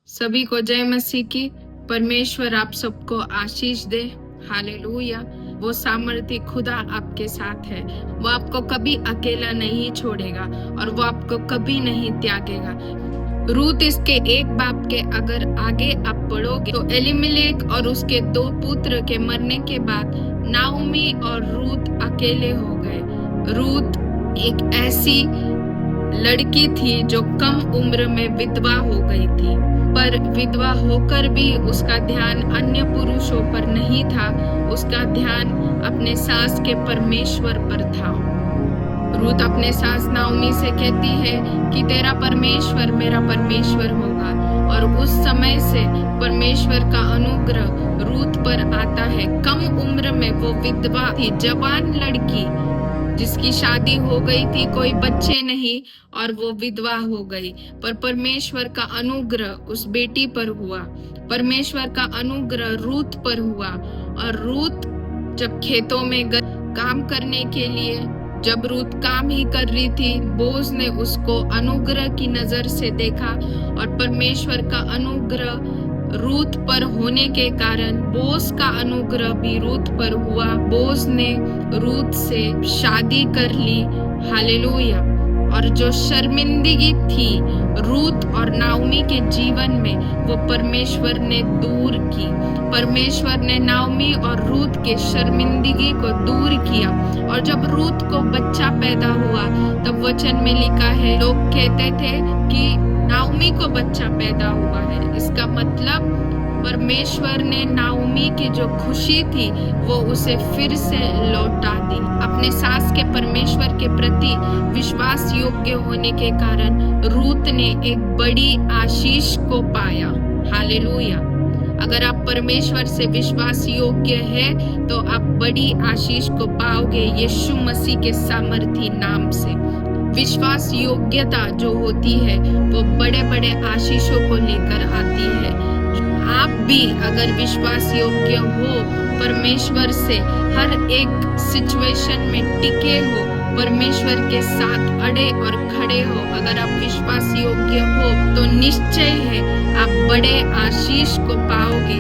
सभी को जय मसीह की। परमेश्वर आप सबको आशीष दे। हालेलुया। वो सामर्थी खुदा आपके साथ है। वो आपको कभी अकेला नहीं छोड़ेगा और वो आपको कभी नहीं त्यागेगा। रूत इसके एक बाप के अगर आगे आप पढ़ोगे तो एलीमेलेक और उसके 2 पुत्र के मरने के बाद नाओमी और रूत अकेले हो गए। रूत एक ऐसी लड़की थी जो कम उम्र में विधवा हो गई थी, पर विधवा होकर भी उसका ध्यान अन्य पुरुषों पर नहीं था। उसका ध्यान अपने सास के परमेश्वर पर था। रूत अपने सास नाओमी से कहती है कि तेरा परमेश्वर मेरा परमेश्वर होगा, और उस समय से परमेश्वर का अनुग्रह रूत पर आता है। कम उम्र में वो विधवा थी, जवान लड़की जिसकी शादी हो गई थी, कोई बच्चे नहीं, और वो विधवा हो गई, पर परमेश्वर का अनुग्रह उस बेटी पर हुआ। परमेश्वर का अनुग्रह रूत पर हुआ। और रूत जब खेतों में गई काम करने के लिए, जब रूत काम ही कर रही थी, बोज ने उसको अनुग्रह की नजर से देखा, और परमेश्वर का अनुग्रह रूत पर होने के कारण बोज का अनुग्रह भी रूत पर हुआ। बोज ने रूत से शादी कर ली। हालेलुया। और जो शर्मिंदगी थी रूत और नाओमी के जीवन में, वो परमेश्वर ने दूर की। परमेश्वर ने नाओमी और रूत के शर्मिंदगी को दूर किया। और जब रूत को बच्चा पैदा हुआ तब वचन में लिखा है, लोग कहते थे कि नाओमी को बच्चा पैदा हुआ है। इसका मतलब परमेश्वर ने नाओमी की जो खुशी थी वो उसे फिर से लौटा दी। अपने सास के परमेश्वर के प्रति विश्वास योग्य होने के कारण रूत ने एक बड़ी आशीष को पाया। हालेलुया। अगर आप परमेश्वर से विश्वास योग्य है तो आप बड़ी आशीष को पाओगे यीशु मसीह के सामर्थी नाम से। विश्वास योग्यता जो होती है वो बड़े बड़े आशीषों को लेकर आती है। आप भी अगर विश्वास योग्य हो, परमेश्वर से हर एक सिचुएशन में टिके हो, परमेश्वर के साथ अड़े और खड़े हो, अगर आप विश्वास योग्य हो तो निश्चय है आप बड़े आशीष को पाओगे।